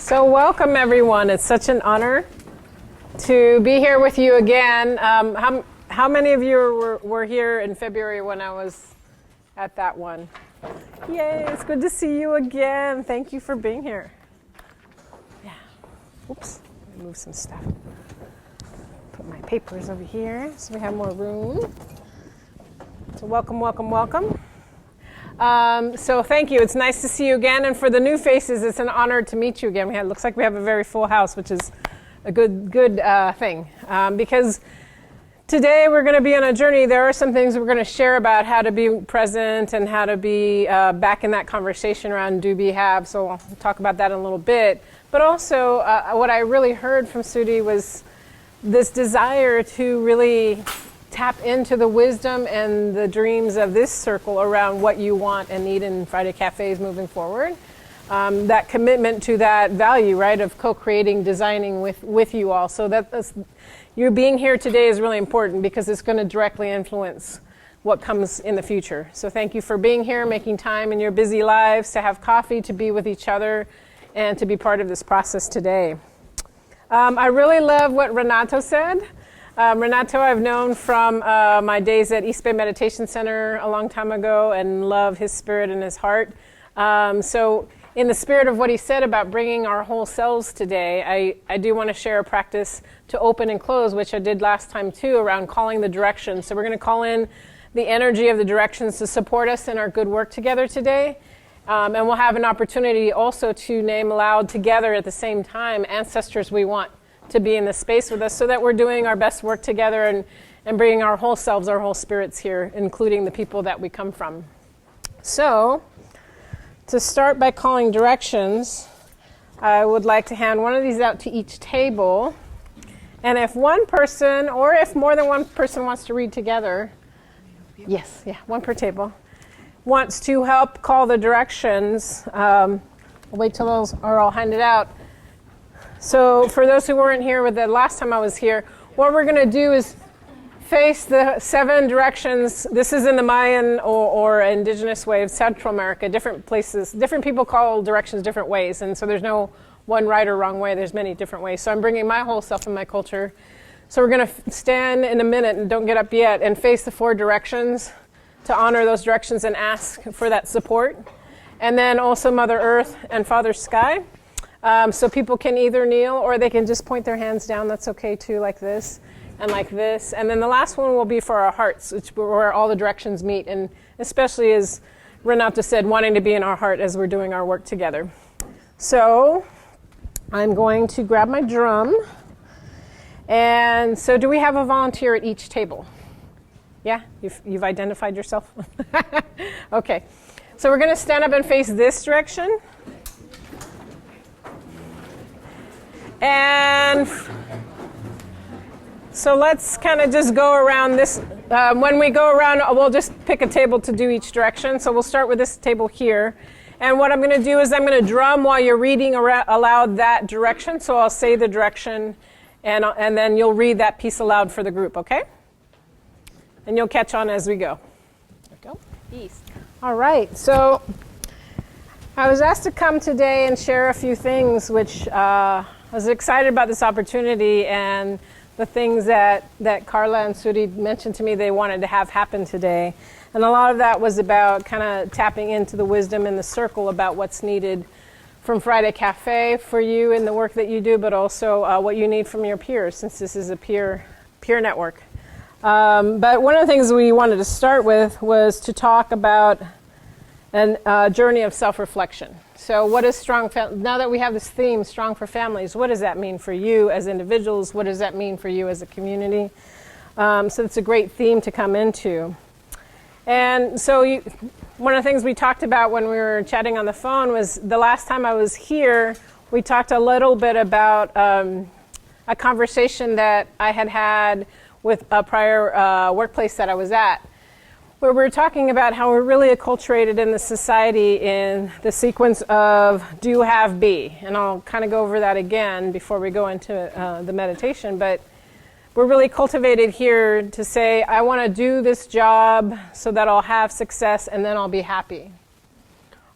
So welcome everyone. It's such an honor to be here with you again. How many of you were here in February when I was at that one? Yay, it's good to see you again. Thank you for being here. Yeah. Oops, let me move some stuff. Put my papers over here so we have more room. So welcome, welcome, welcome. So thank you. It's nice to see you again. And for the new faces, it's an honor to meet you again. It looks like we have a very full house, which is a good thing. Because today we're going to be on a journey. There are some things we're going to share about how to be present and how to be back in that conversation around do, be, have. So I'll talk about that in a little bit. But also what I really heard from Sudi was this desire to really tap into the wisdom and the dreams of this circle around what you want and need in Friday Cafes moving forward. That commitment to that value, right, of co-creating, designing with you all. So that's, you being here today is really important because it's going to directly influence what comes in the future. So thank you for being here, making time in your busy lives to have coffee, to be with each other, and to be part of this process today. I really love what Renato said. Renato I've known from my days at East Bay Meditation Center a long time ago and love his spirit and his heart. So in the spirit of what he said about bringing our whole selves today, I do want to share a practice to open and close, which I did last time too, around calling the directions. So we're going to call in the energy of the directions to support us in our good work together today. And we'll have an opportunity also to name aloud together at the same time ancestors we want to be in the space with us so that we're doing our best work together and bringing our whole selves, our whole spirits here, including the people that we come from. So, to start by calling directions, I would like to hand one of these out to each table. And if one person, or if more than one person wants to read together, yes, yeah, one per table, wants to help call the directions, I'll wait till those are all handed out. So for those who weren't here with the last time I was here, what we're going to do is face the 7 directions. This is in the Mayan or indigenous way of Central America, different places. Different people call directions different ways, and so there's no one right or wrong way. There's many different ways. So I'm bringing my whole self and my culture. So we're going to stand in a minute, and don't get up yet, and face the 4 directions to honor those directions and ask for that support. And then also Mother Earth and Father Sky. So people can either kneel or they can just point their hands down. That's okay too, like this and like this. And then the last one will be for our hearts, which where all the directions meet. And especially as Renata said, wanting to be in our heart as we're doing our work together. So I'm going to grab my drum. And so do we have a volunteer at each table? Yeah, you've identified yourself? Okay. So we're going to stand up and face this direction. And so let's kind of just go around this. When we go around, we'll just pick a table to do each direction. So we'll start with this table here. And what I'm going to do is I'm going to drum while you're reading aloud that direction. So I'll say the direction, and then you'll read that piece aloud for the group, okay? And you'll catch on as we go. There we go. East. All right. So I was asked to come today and share a few things which I was excited about this opportunity and the things that Carla and Sudi mentioned to me they wanted to have happen today. And a lot of that was about kind of tapping into the wisdom in the circle about what's needed from Friday Cafe for you in the work that you do, but also what you need from your peers, since this is a peer network. But one of the things we wanted to start with was to talk about a journey of self-reflection. So what is strong, now that we have this theme, strong for families, what does that mean for you as individuals? What does that mean for you as a community? So it's a great theme to come into. And so one of the things we talked about when we were chatting on the phone was the last time I was here, we talked a little bit about a conversation that I had with a prior workplace that I was at, where we were talking about how we're really acculturated in the society in the sequence of do, have, be. And I'll kind of go over that again before we go into the meditation. But we're really cultivated here to say, I want to do this job so that I'll have success and then I'll be happy.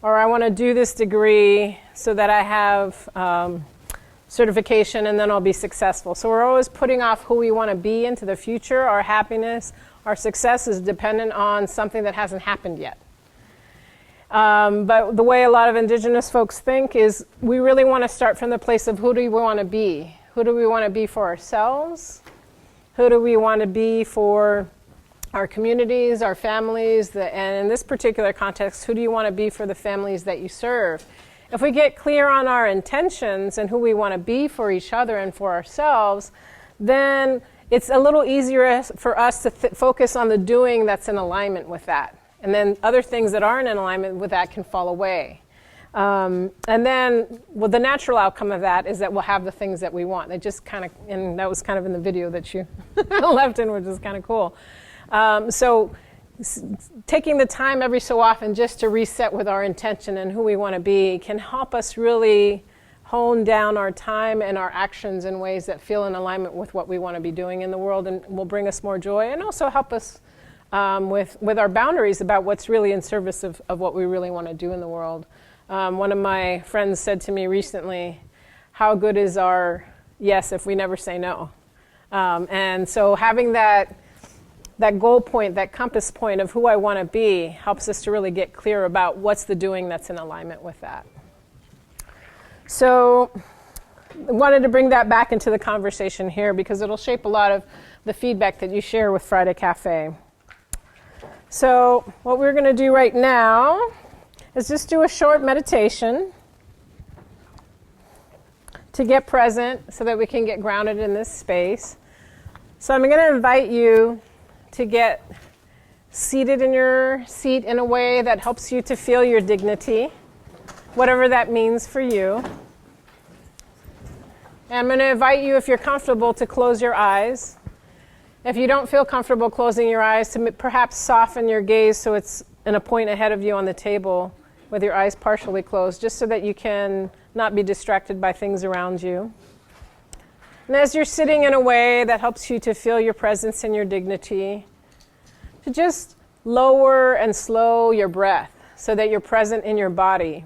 or I want to do this degree so that I have certification and then I'll be successful. So we're always putting off who we want to be into the future. Our happiness, our success is dependent on something that hasn't happened yet. But the way a lot of Indigenous folks think is we really want to start from the place of who do we want to be? Who do we want to be for ourselves? Who do we want to be for our communities, our families, and in this particular context, who do you want to be for the families that you serve? If we get clear on our intentions and who we want to be for each other and for ourselves, then it's a little easier for us to focus on the doing that's in alignment with that. And then other things that aren't in alignment with that can fall away. And then, well, the natural outcome of that is that we'll have the things that we want. They just kind of, and that was kind of in the video that you left in, which is kind of cool. So taking the time every so often just to reset with our intention and who we want to be can help us really hone down our time and our actions in ways that feel in alignment with what we want to be doing in the world, and will bring us more joy and also help us with our boundaries about what's really in service of what we really want to do in the world. One of my friends said to me recently, how good is our yes if we never say no? And so having that goal point, that compass point of who I want to be helps us to really get clear about what's the doing that's in alignment with that. So I wanted to bring that back into the conversation here because it'll shape a lot of the feedback that you share with Friday Cafe. So what we're going to do right now is just do a short meditation to get present so that we can get grounded in this space. So I'm going to invite you to get seated in your seat in a way that helps you to feel your dignity, whatever that means for you. And I'm going to invite you, if you're comfortable, to close your eyes. If you don't feel comfortable closing your eyes, to perhaps soften your gaze so it's in a point ahead of you on the table with your eyes partially closed, just so that you can not be distracted by things around you. And as you're sitting in a way that helps you to feel your presence and your dignity, to just lower and slow your breath so that you're present in your body.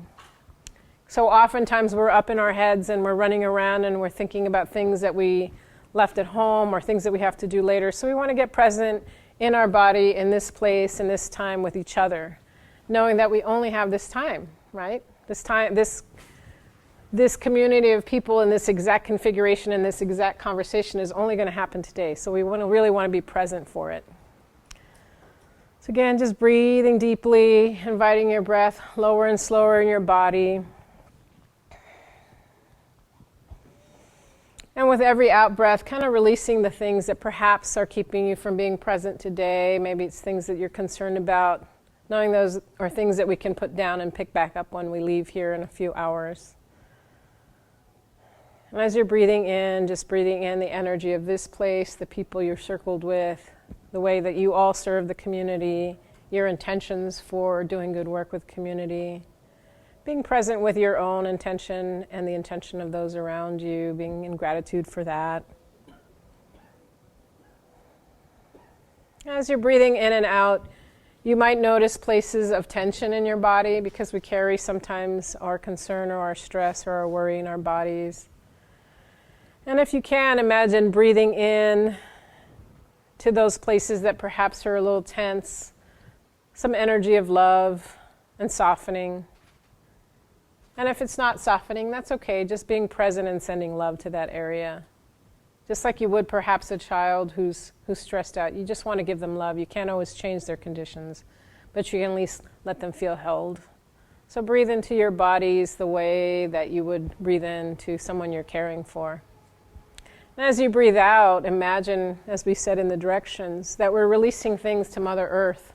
So oftentimes we're up in our heads and we're running around and we're thinking about things that we left at home or things that we have to do later. So we want to get present in our body, in this place, in this time with each other, knowing that we only have this time, right? This community of people in this exact configuration and this exact conversation is only going to happen today. So we really want to be present for it. So again, just breathing deeply, inviting your breath lower and slower in your body. And with every out breath, kind of releasing the things that perhaps are keeping you from being present today. Maybe it's things that you're concerned about. Knowing those are things that we can put down and pick back up when we leave here in a few hours. And as you're breathing in, just breathing in the energy of this place, the people you're circled with, the way that you all serve the community, your intentions for doing good work with community. Being present with your own intention and the intention of those around you, being in gratitude for that. As you're breathing in and out, you might notice places of tension in your body because we carry sometimes our concern or our stress or our worry in our bodies. And if you can, imagine breathing in to those places that perhaps are a little tense, some energy of love and softening. And if it's not softening, that's okay, just being present and sending love to that area. Just like you would perhaps a child who's stressed out. You just want to give them love. You can't always change their conditions, but you can at least let them feel held. So breathe into your bodies the way that you would breathe into someone you're caring for. And as you breathe out, imagine, as we said in the directions, that we're releasing things to Mother Earth,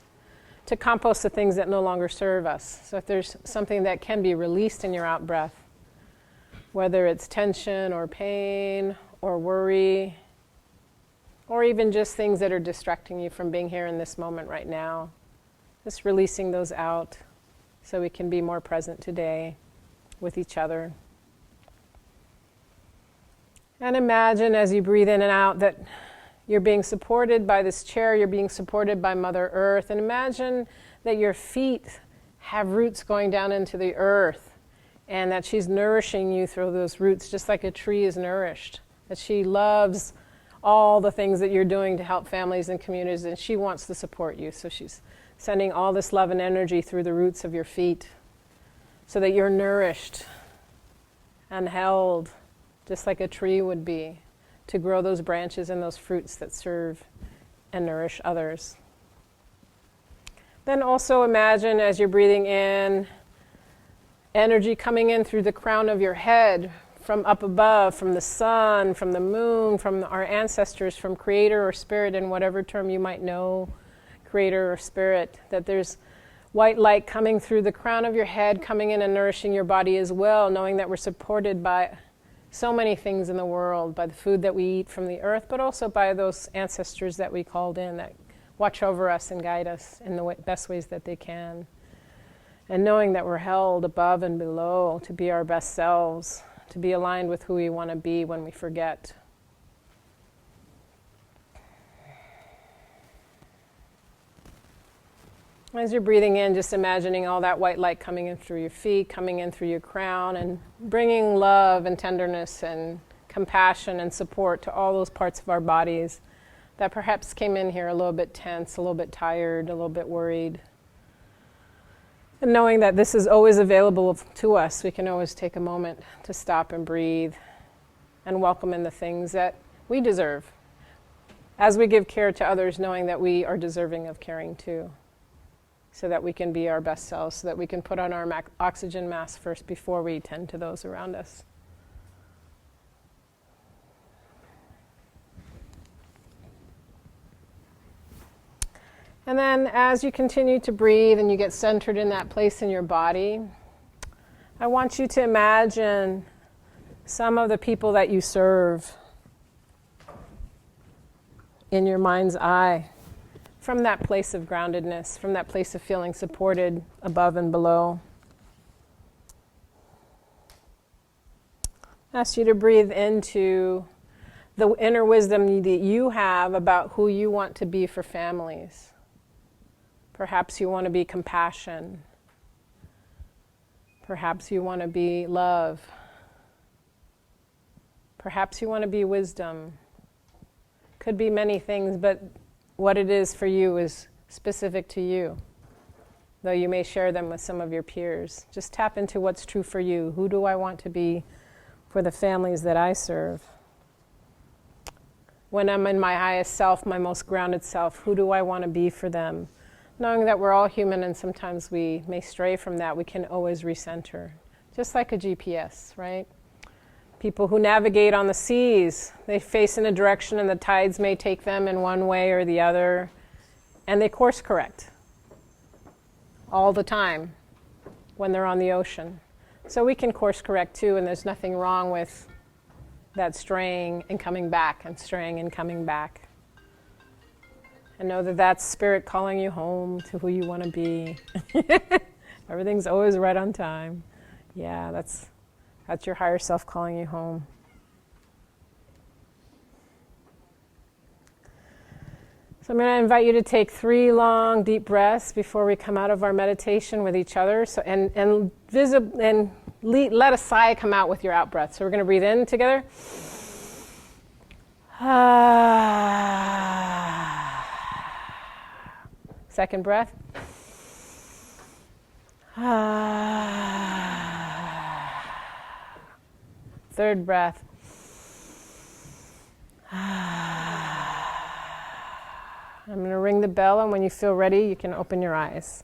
to compost the things that no longer serve us. So if there's something that can be released in your out breath, whether it's tension or pain or worry, or even just things that are distracting you from being here in this moment right now, just releasing those out so we can be more present today with each other. And imagine as you breathe in and out that you're being supported by this chair, you're being supported by Mother Earth, and imagine that your feet have roots going down into the earth, and that she's nourishing you through those roots just like a tree is nourished, that she loves all the things that you're doing to help families and communities, and she wants to support you. So she's sending all this love and energy through the roots of your feet so that you're nourished and held just like a tree would be to grow those branches and those fruits that serve and nourish others. Then also imagine as you're breathing in, energy coming in through the crown of your head, from up above, from the sun, from the moon, from our ancestors, from creator or spirit, in whatever term you might know, creator or spirit, that there's white light coming through the crown of your head, coming in and nourishing your body as well, knowing that we're supported by so many things in the world, by the food that we eat from the earth, but also by those ancestors that we called in that watch over us and guide us in the best ways that they can. And knowing that we're held above and below to be our best selves, to be aligned with who we want to be when we forget. As you're breathing in, just imagining all that white light coming in through your feet, coming in through your crown, and bringing love and tenderness and compassion and support to all those parts of our bodies that perhaps came in here a little bit tense, a little bit tired, a little bit worried. And knowing that this is always available to us, we can always take a moment to stop and breathe and welcome in the things that we deserve. As we give care to others, knowing that we are deserving of caring too, so that we can be our best selves, so that we can put on our oxygen mask first before we tend to those around us. And then as you continue to breathe and you get centered in that place in your body, I want you to imagine some of the people that you serve in your mind's eye, from that place of groundedness, from that place of feeling supported above and below. I ask you to breathe into the inner wisdom that you have about who you want to be for families. Perhaps you want to be compassion. Perhaps you want to be love. Perhaps you want to be wisdom. Could be many things, but what it is for you is specific to you, though you may share them with some of your peers. Just tap into what's true for you. Who do I want to be for the families that I serve? When I'm in my highest self, my most grounded self, who do I want to be for them? Knowing that we're all human and sometimes we may stray from that, we can always recenter. Just like a GPS, right? People who navigate on the seas, they face in a direction and the tides may take them in one way or the other, and they course correct all the time when they're on the ocean. So we can course correct too, and there's nothing wrong with that straying and coming back and straying and coming back. And know that that's spirit calling you home to who you want to be. Everything's always right on time. Yeah, that's your higher self calling you home. So I'm going to invite you to take 3 long, deep breaths before we come out of our meditation with each other. So let a sigh come out with your out breath. So we're going to breathe in together. Second breath. Third breath. I'm going to ring the bell, and when you feel ready, you can open your eyes.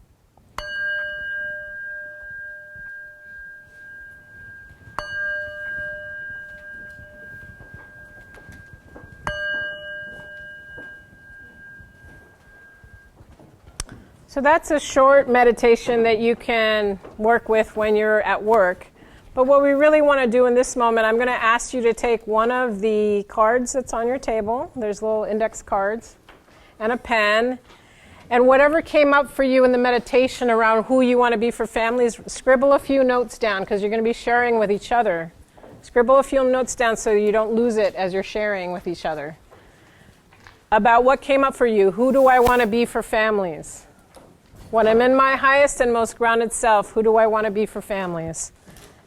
So that's a short meditation that you can work with when you're at work. But what we really want to do in this moment, I'm going to ask you to take one of the cards that's on your table. There's little index cards and a pen. And whatever came up for you in the meditation around who you want to be for families, scribble a few notes down because you're going to be sharing with each other. Scribble a few notes down so you don't lose it as you're sharing with each other. About what came up for you. Who do I want to be for families? When I'm in my highest and most grounded self, who do I want to be for families?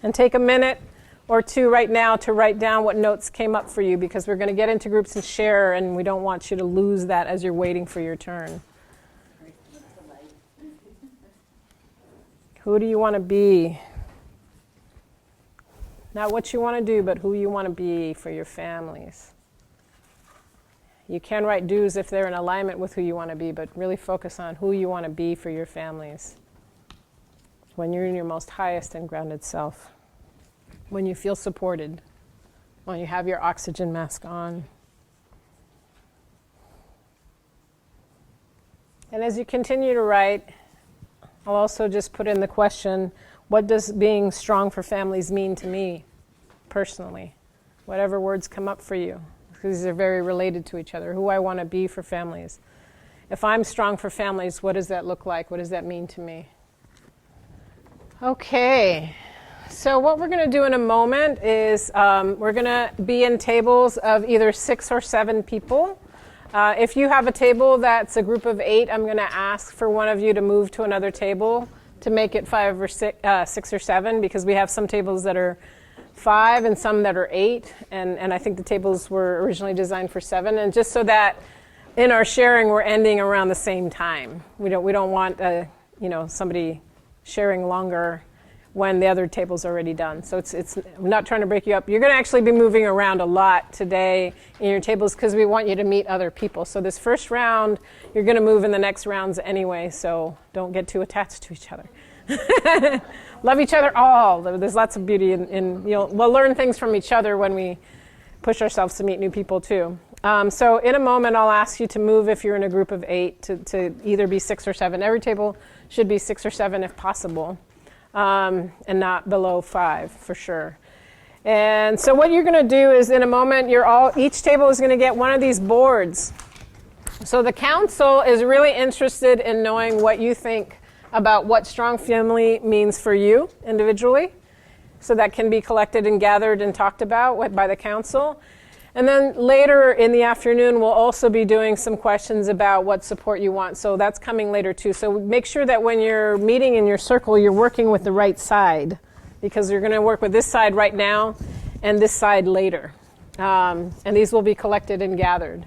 And take a minute or two right now to write down what notes came up for you, because we're going to get into groups and share, and we don't want you to lose that as you're waiting for your turn. Who do you want to be? Not what you want to do, but who you want to be for your families. You can write do's if they're in alignment with who you want to be, but really focus on who you want to be for your families when you're in your most highest and grounded self, when you feel supported, when you have your oxygen mask on. And as you continue to write, I'll also just put in the question, what does being strong for families mean to me personally? Whatever words come up for you, because these are very related to each other. Who I want to be for families. If I'm strong for families, what does that look like? What does that mean to me? Okay, so what we're going to do in a moment is we're going to be in tables of either 6 or 7 people. If you have a table that's a group of 8, I'm going to ask for one of you to move to another table to make it 5 or 6 or 7, because we have some tables that are 5 and some that are 8, and I think the tables were originally designed for 7, and just so that in our sharing we're ending around the same time. We don't want somebody sharing longer when the other table's already done. So I'm not trying to break you up. You're going to actually be moving around a lot today in your tables because we want you to meet other people. So this first round, you're going to move in the next rounds anyway, so don't get too attached to each other. Love each other all. There's lots of beauty in we'll learn things from each other when we push ourselves to meet new people too. So in a moment, I'll ask you to move if you're in a group of 8 to either be 6 or 7. Every table should be 6 or 7 if possible. And not below 5 for sure. And so what you're going to do is in a moment, each table is going to get one of these boards. So the council is really interested in knowing what you think about what strong family means for you individually. So that can be collected and gathered and talked about by the council. And then later in the afternoon, we'll also be doing some questions about what support you want. So that's coming later too. So make sure that when you're meeting in your circle, you're working with the right side, because you're going to work with this side right now and this side later. And these will be collected and gathered.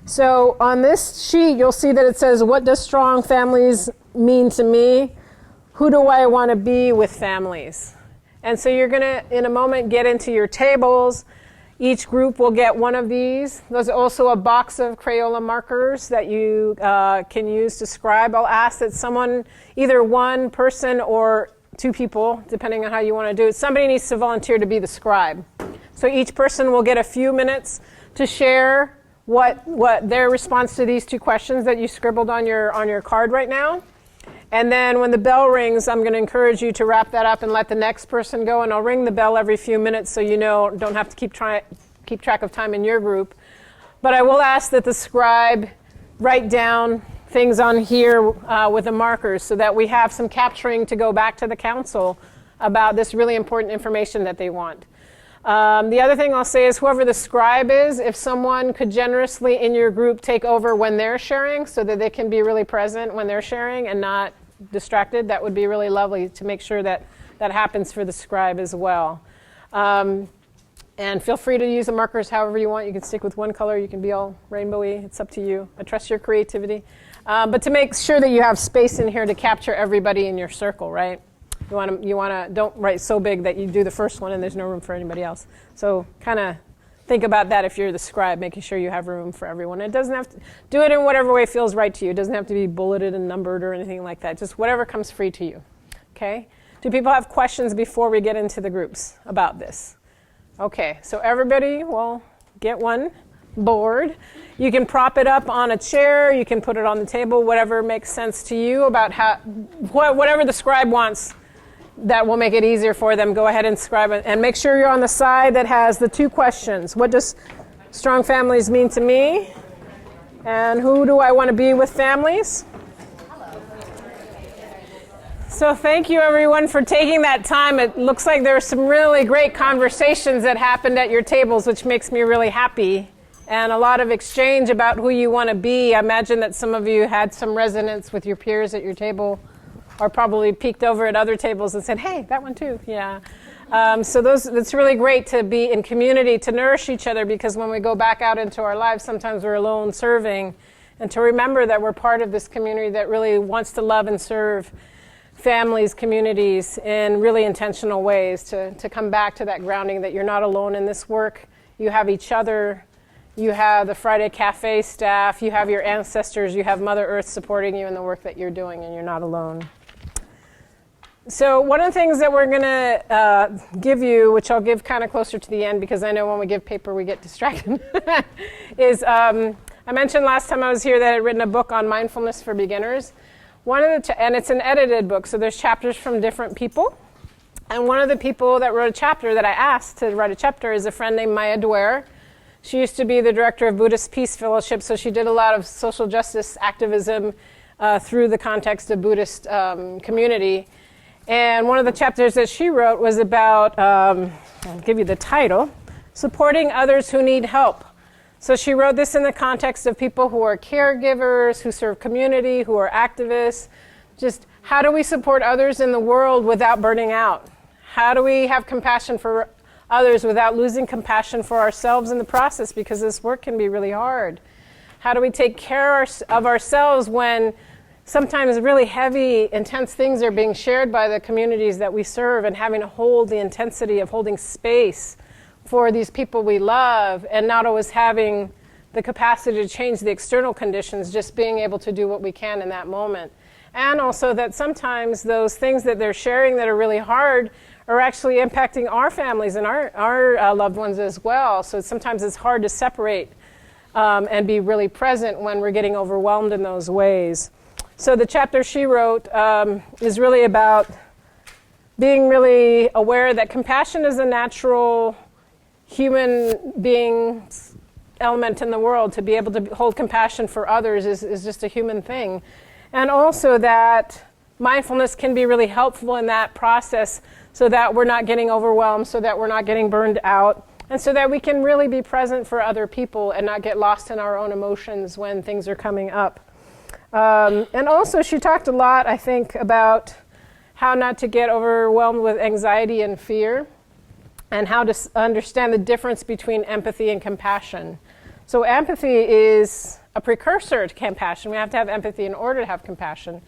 So on this sheet, you'll see that it says, what does strong families mean to me? Who do I want to be with families? And so you're going to, in a moment, get into your tables. Each group will get one of these. There's also a box of Crayola markers that you can use to scribe. I'll ask that someone, either one person or 2 people, depending on how you want to do it, somebody needs to volunteer to be the scribe. So each person will get a few minutes to share what their response to these 2 questions that you scribbled on your card right now. And then when the bell rings, I'm going to encourage you to wrap that up and let the next person go. And I'll ring the bell every few minutes so you don't have to keep track of time in your group. But I will ask that the scribe write down things on here with the markers so that we have some capturing to go back to the council about this really important information that they want. The other thing I'll say is whoever the scribe is, if someone could generously in your group take over when they're sharing so that they can be really present when they're sharing and not distracted, that would be really lovely to make sure that that happens for the scribe as well. And feel free to use the markers however you want. You can stick with one color. You can be all rainbowy. It's up to you. I trust your creativity. But to make sure that you have space in here to capture everybody in your circle, right? You want to don't write so big that you do the first one and there's no room for anybody else. So kind of think about that if you're the scribe, making sure you have room for everyone. It doesn't have to do it in whatever way feels right to you. It doesn't have to be bulleted and numbered or anything like that. Just whatever comes free to you. Okay? Do people have questions before we get into the groups about this? Okay, so everybody will get one board. You can prop it up on a chair. You can put it on the table, whatever makes sense to you about whatever the scribe wants. That will make it easier for them. Go ahead and scribe it. And make sure you're on the side that has the 2 questions. What does strong families mean to me? And who do I want to be with families? So thank you, everyone, for taking that time. It looks like there were some really great conversations that happened at your tables, which makes me really happy. and a lot of exchange about who you want to be. I imagine that some of you had some resonance with your peers at your table, or probably peeked over at other tables and said, hey, that one too. Yeah. So it's really great to be in community, to nourish each other, because when we go back out into our lives, sometimes we're alone serving, and to remember that we're part of this community that really wants to love and serve families, communities in really intentional ways, to come back to that grounding that you're not alone in this work. You have each other, you have the Friday Cafe staff, you have your ancestors, you have Mother Earth supporting you in the work that you're doing, and you're not alone. So one of the things that we're going to give you, which I'll give kind of closer to the end, because I know when we give paper we get distracted, is I mentioned last time I was here that I'd written a book on mindfulness for beginners. And it's an edited book, so there's chapters from different people. And one of the people that wrote a chapter that I asked to write a chapter is a friend named Maya Dwyer. She used to be the director of Buddhist Peace Fellowship, so she did a lot of social justice activism through the context of Buddhist community. And one of the chapters that she wrote was about, I'll give you the title, Supporting Others Who Need Help. So she wrote this in the context of people who are caregivers, who serve community, who are activists. Just how do we support others in the world without burning out? How do we have compassion for others without losing compassion for ourselves in the process? Because this work can be really hard. How do we take care of ourselves when sometimes really heavy, intense things are being shared by the communities that we serve, and having to hold the intensity of holding space for these people we love, and not always having the capacity to change the external conditions, just being able to do what we can in that moment. And also that sometimes those things that they're sharing that are really hard are actually impacting our families and our loved ones as well. So sometimes it's hard to separate and be really present when we're getting overwhelmed in those ways. So the chapter she wrote is really about being really aware that compassion is a natural human being element in the world. To be able to hold compassion for others is just a human thing. And also that mindfulness can be really helpful in that process, so that we're not getting overwhelmed, so that we're not getting burned out, and so that we can really be present for other people and not get lost in our own emotions when things are coming up. And also she talked a lot, I think, about how not to get overwhelmed with anxiety and fear, and how to understand the difference between empathy and compassion. So empathy is a precursor to compassion. We have to have empathy in order to have compassion.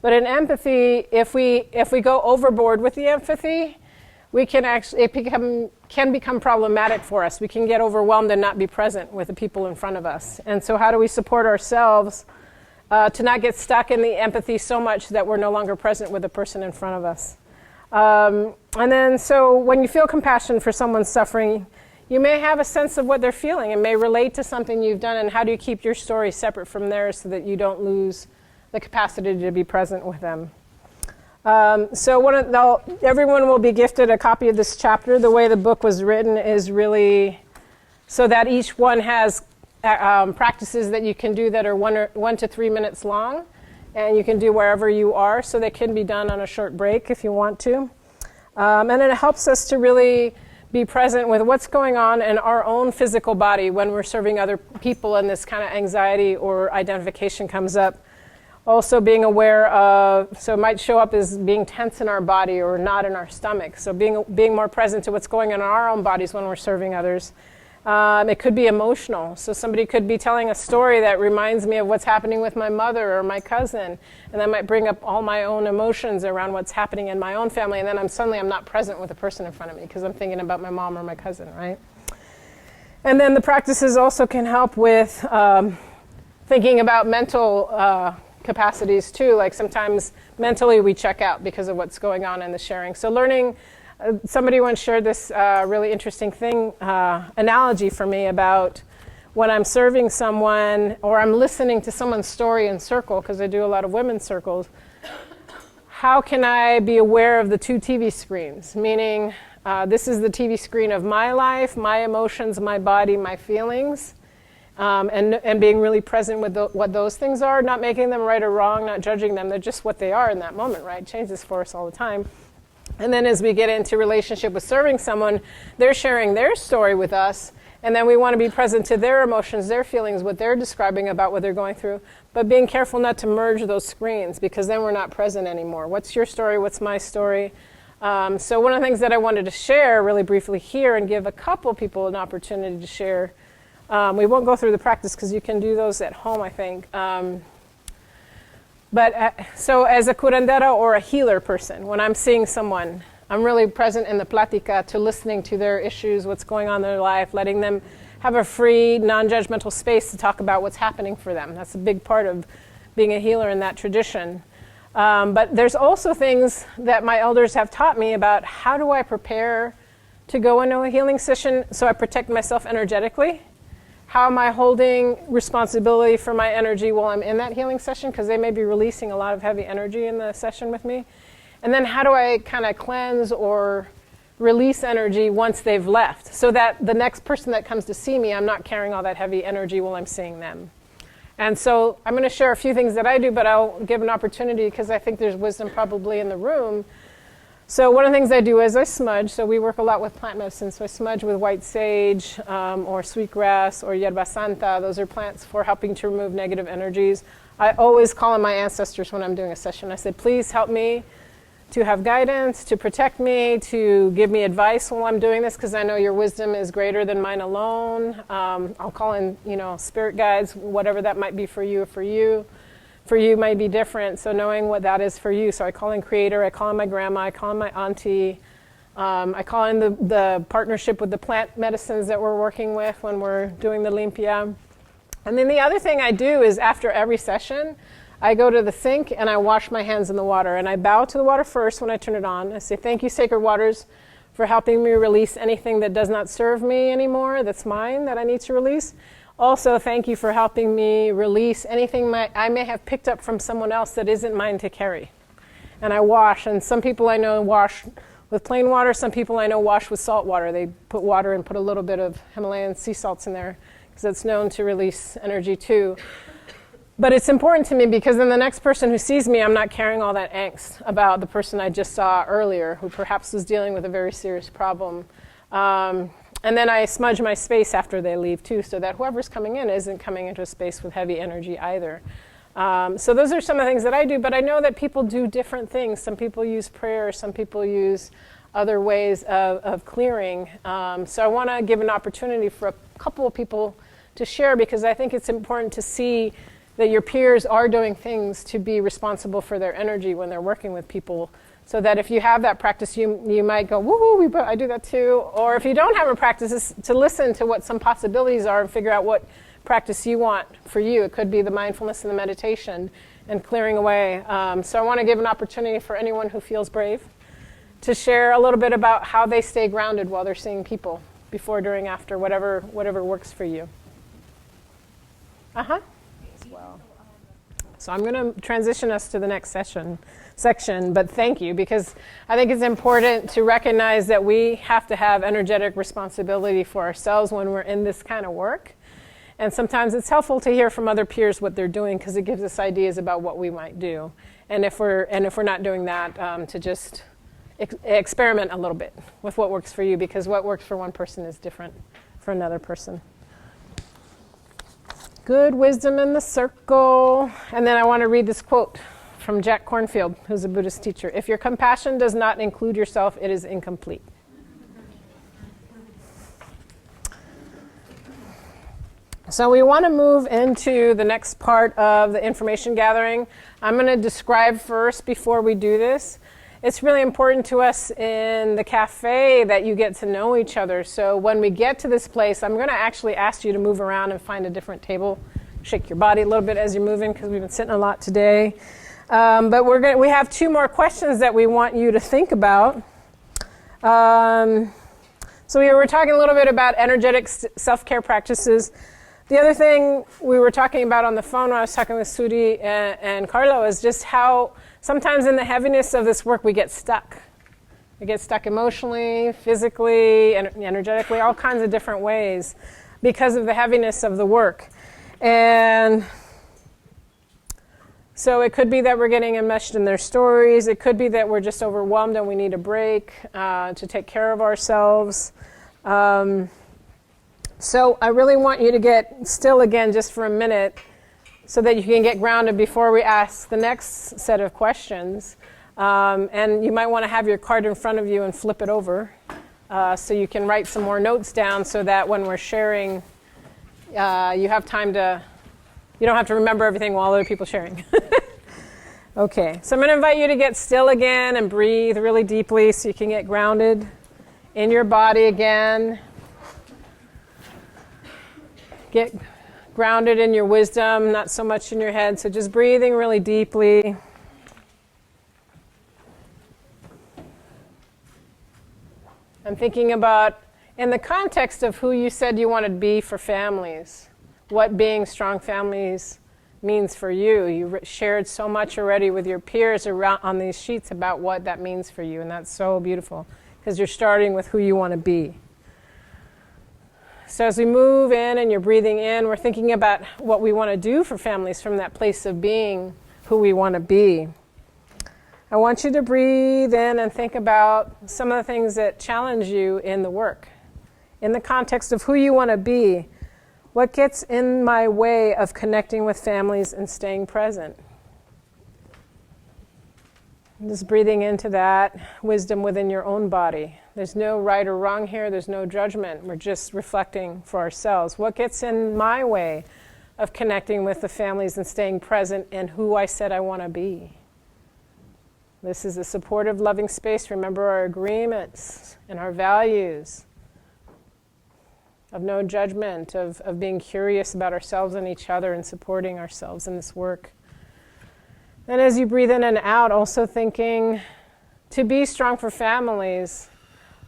But in empathy, if we go overboard with the empathy, we can actually, can become problematic for us. We can get overwhelmed and not be present with the people in front of us. And so how do we support ourselves to not get stuck in the empathy so much that we're no longer present with the person in front of us? And then, so when you feel compassion for someone suffering, you may have a sense of what they're feeling and may relate to something you've done, and how do you keep your story separate from theirs so that you don't lose the capacity to be present with them. So everyone will be gifted a copy of this chapter. The way the book was written is really so that each one has practices that you can do that are 1 to 3 minutes long, and you can do wherever you are, so they can be done on a short break if you want to. And it helps us to really be present with what's going on in our own physical body when we're serving other people and this kind of anxiety or identification comes up. Also being aware of, so it might show up as being tense in our body or not in our stomach. So being more present to what's going on in our own bodies when we're serving others. It could be emotional. So somebody could be telling a story that reminds me of what's happening with my mother or my cousin, and that might bring up all my own emotions around what's happening in my own family, and then I'm not present with the person in front of me because I'm thinking about my mom or my cousin, right? And then the practices also can help with thinking about mental capacities too. Like sometimes mentally we check out because of what's going on in the sharing. So learning. Somebody once shared this really interesting analogy for me about when I'm serving someone or I'm listening to someone's story in circle, because I do a lot of women's circles. How can I be aware of the two TV screens? Meaning, this is the TV screen of my life, my emotions, my body, my feelings, and being really present with what those things are, not making them right or wrong, not judging them. They're just what they are in that moment, right? It changes for us all the time. And then as we get into relationship with serving someone, they're sharing their story with us. And then we want to be present to their emotions, their feelings, what they're describing about what they're going through. But being careful not to merge those screens, because then we're not present anymore. What's your story? What's my story? So one of the things that I wanted to share really briefly here and give a couple people an opportunity to share. We won't go through the practice because you can do those at home, I think. So as a curandera or a healer person, when I'm seeing someone, I'm really present in the plática to listening to their issues, what's going on in their life, letting them have a free, non-judgmental space to talk about what's happening for them. That's a big part of being a healer in that tradition. But there's also things that my elders have taught me about how do I prepare to go into a healing session so I protect myself energetically. How am I holding responsibility for my energy while I'm in that healing session? Because they may be releasing a lot of heavy energy in the session with me. And then how do I kind of cleanse or release energy once they've left so that the next person that comes to see me, I'm not carrying all that heavy energy while I'm seeing them. And so I'm going to share a few things that I do, but I'll give an opportunity because I think there's wisdom probably in the room. So one of the things I do is I smudge. So we work a lot with plant medicine. So I smudge with white sage or sweetgrass or yerba santa. Those are plants for helping to remove negative energies. I always call on my ancestors when I'm doing a session. I said, please help me to have guidance, to protect me, to give me advice while I'm doing this, because I know your wisdom is greater than mine alone. I'll call in, spirit guides, whatever that might be for you. For you might be different, so knowing what that is for you. So I call in Creator, I call in my grandma, I call in my auntie. I call in the partnership with the plant medicines that we're working with when we're doing the limpia. And then the other thing I do is after every session, I go to the sink and I wash my hands in the water. And I bow to the water first when I turn it on. I say, thank you, sacred waters, for helping me release anything that does not serve me anymore, that's mine, that I need to release. Also, thank you for helping me release anything I may have picked up from someone else that isn't mine to carry. And I wash. And some people I know wash with plain water. Some people I know wash with salt water. They put water and put a little bit of Himalayan sea salts in there because it's known to release energy too. But it's important to me because then the next person who sees me, I'm not carrying all that angst about the person I just saw earlier who perhaps was dealing with a very serious problem. And then I smudge my space after they leave too, so that whoever's coming in isn't coming into a space with heavy energy either. So those are some of the things that I do, but I know that people do different things. Some people use prayer, some people use other ways of clearing. So I want to give an opportunity for a couple of people to share because I think it's important to see that your peers are doing things to be responsible for their energy when they're working with people. So that if you have that practice, you might go, woohoo, I do that too. Or if you don't have a practice, is to listen to what some possibilities are and figure out what practice you want for you. It could be the mindfulness and the meditation and clearing away. So I want to give an opportunity for anyone who feels brave to share a little bit about how they stay grounded while they're seeing people, before, during, after, whatever works for you. Uh-huh. Well. So I'm going to transition us to the next section, but thank you, because I think it's important to recognize that we have to have energetic responsibility for ourselves when we're in this kind of work. And sometimes it's helpful to hear from other peers what they're doing because it gives us ideas about what we might do. And if we're not doing that, to just experiment a little bit with what works for you, because what works for one person is different for another person. Good wisdom in the circle. And then I want to read this quote from Jack Kornfield, who's a Buddhist teacher. If your compassion does not include yourself, it is incomplete. So we want to move into the next part of the information gathering. I'm going to describe first before we do this. It's really important to us in the cafe that you get to know each other. So when we get to this place, I'm going to actually ask you to move around and find a different table. Shake your body a little bit as you're moving because we've been sitting a lot today. But we have two more questions that we want you to think about. So we were talking a little bit about energetic self-care practices. The other thing we were talking about on the phone when I was talking with Sudi and Carlo is just how sometimes in the heaviness of this work we get stuck. We get stuck emotionally, physically, energetically, all kinds of different ways because of the heaviness of the work. And So it could be that we're getting enmeshed in their stories. It could be that we're just overwhelmed and we need a break to take care of ourselves. So I really want you to get still again just for a minute so that you can get grounded before we ask the next set of questions. And you might want to have your card in front of you and flip it over so you can write some more notes down so that when we're sharing, you have time to, you don't have to remember everything while other people are sharing. Okay, so I'm going to invite you to get still again and breathe really deeply so you can get grounded in your body again. Get grounded in your wisdom, not so much in your head. So just breathing really deeply. I'm thinking about, in the context of who you said you wanted to be for families, what being strong families means for you. You shared so much already with your peers around on these sheets about what that means for you, and that's so beautiful because you're starting with who you want to be. So as we move in and you're breathing in, we're thinking about what we want to do for families from that place of being who we want to be. I want you to breathe in and think about some of the things that challenge you in the work. In the context of who you want to be, what gets in my way of connecting with families and staying present? Just breathing into that wisdom within your own body. There's no right or wrong here. There's no judgment. We're just reflecting for ourselves. What gets in my way of connecting with the families and staying present in who I said I want to be? This is a supportive, loving space. Remember our agreements and our values of no judgment, of being curious about ourselves and each other and supporting ourselves in this work. And as you breathe in and out, also thinking to be strong for families,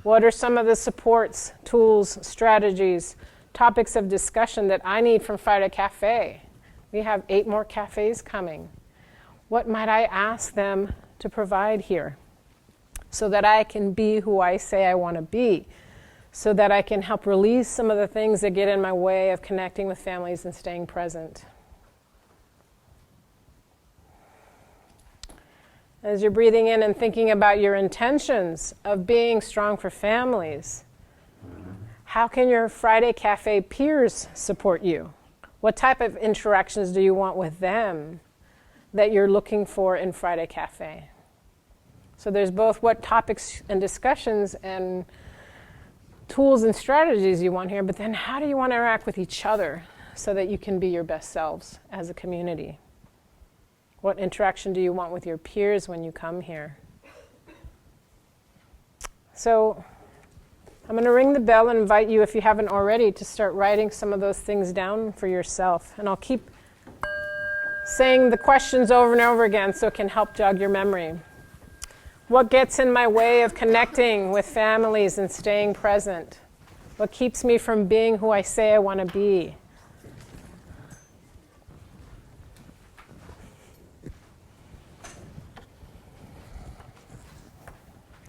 what are some of the supports, tools, strategies, topics of discussion that I need from Friday Cafe? We have 8 more cafes coming. What might I ask them to provide here so that I can be who I say I want to be, so that I can help release some of the things that get in my way of connecting with families and staying present? As you're breathing in and thinking about your intentions of being strong for families, how can your Friday Cafe peers support you? What type of interactions do you want with them that you're looking for in Friday Cafe? So there's both what topics and discussions and tools and strategies you want here, but then how do you want to interact with each other so that you can be your best selves as a community? What interaction do you want with your peers when you come here? So I'm going to ring the bell and invite you, if you haven't already, to start writing some of those things down for yourself. And I'll keep saying the questions over and over again so it can help jog your memory. What gets in my way of connecting with families and staying present? What keeps me from being who I say I want to be?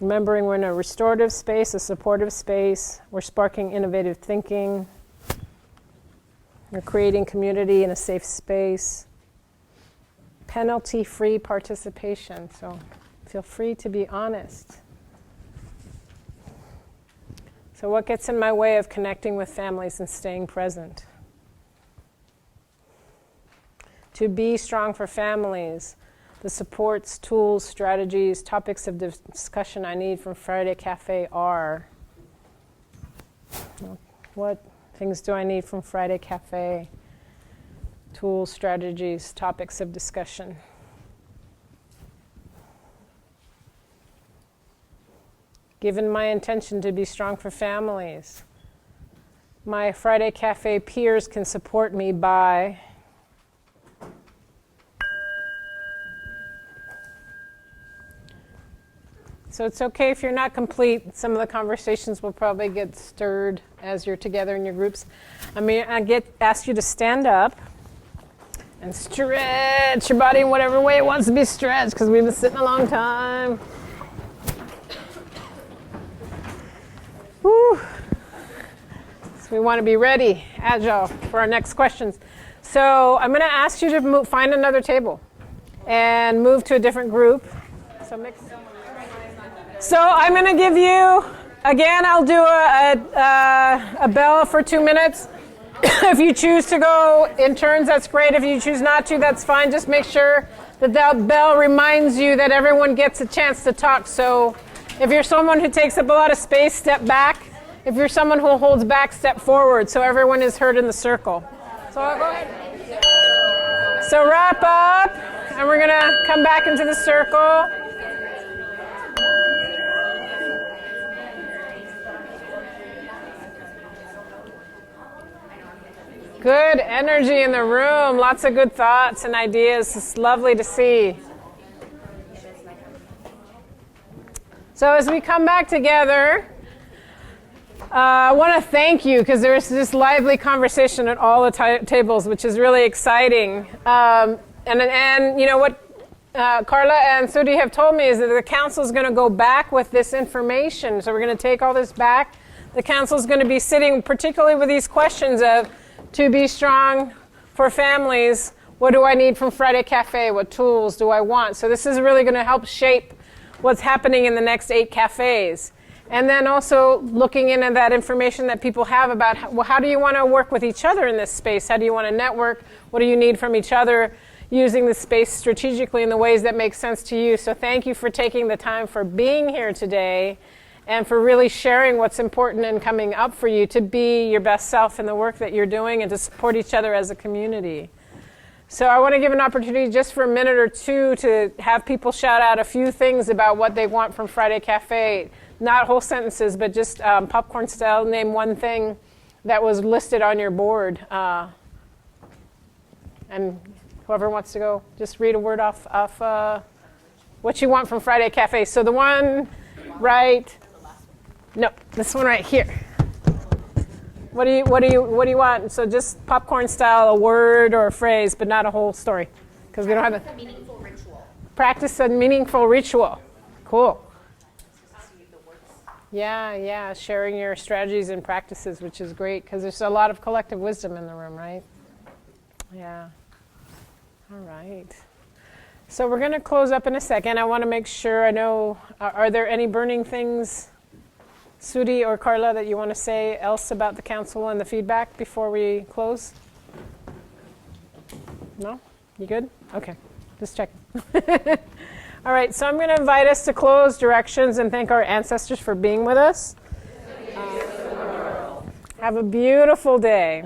Remembering we're in a restorative space, a supportive space. We're sparking innovative thinking. We're creating community in a safe space. Penalty-free participation, so feel free to be honest. So what gets in my way of connecting with families and staying present? To be strong for families, the supports, tools, strategies, topics of discussion I need from Friday Cafe are, what things do I need from Friday Cafe? Tools, strategies, topics of discussion. Given my intention to be strong for families, my Friday Cafe peers can support me by So it's okay if you're not complete. Some of the conversations will probably get stirred as you're together in your groups. Ask you to stand up and stretch your body in whatever way it wants to be stretched, because we've been sitting a long time. Woo. So we want to be ready, agile for our next questions. So I'm going to ask you to find another table. and move to a different group. So I'm going to give you, again, I'll do a bell for 2 minutes. If you choose to go in turns, that's great. If you choose not to, that's fine. Just make sure that that bell reminds you that everyone gets a chance to talk. So if you're someone who takes up a lot of space, step back. If you're someone who holds back, step forward so everyone is heard in the circle. So I'll go ahead. So wrap up, and we're going to come back into the circle. Good energy in the room, lots of good thoughts and ideas. It's lovely to see. So as we come back together, I want to thank you because there's this lively conversation at all the tables, which is really exciting. And you know what Carla and Sudi have told me is that the council is going to go back with this information. So we're going to take all this back. The council is going to be sitting particularly with these questions of, to be strong for families, what do I need from Friday Cafe? What tools do I want? So this is really going to help shape what's happening in the next 8 cafes. And then also looking into that information that people have about how do you want to work with each other in this space? How do you want to network? What do you need from each other? Using the space strategically in the ways that make sense to you. So thank you for taking the time for being here today and for really sharing what's important and coming up for you to be your best self in the work that you're doing and to support each other as a community. So I want to give an opportunity just for a minute or two to have people shout out a few things about what they want from Friday Cafe. Not whole sentences, but just popcorn style. Name one thing that was listed on your board. And whoever wants to go, just read a word off what you want from Friday Cafe. So the one right... No, this one right here. What do you want? So just popcorn style, a word or a phrase, but not a whole story, because we don't have a meaningful ritual. Practice a meaningful ritual. Cool. Yeah, sharing your strategies and practices, which is great, because there's a lot of collective wisdom in the room, right? Yeah. All right. So we're going to close up in a second. I want to make sure I know, are there any burning things, Sudi or Carla, that you want to say else about the council and the feedback before we close? No? You good? Okay. Just checking. All right, so I'm going to invite us to close directions and thank our ancestors for being with us. Have a beautiful day.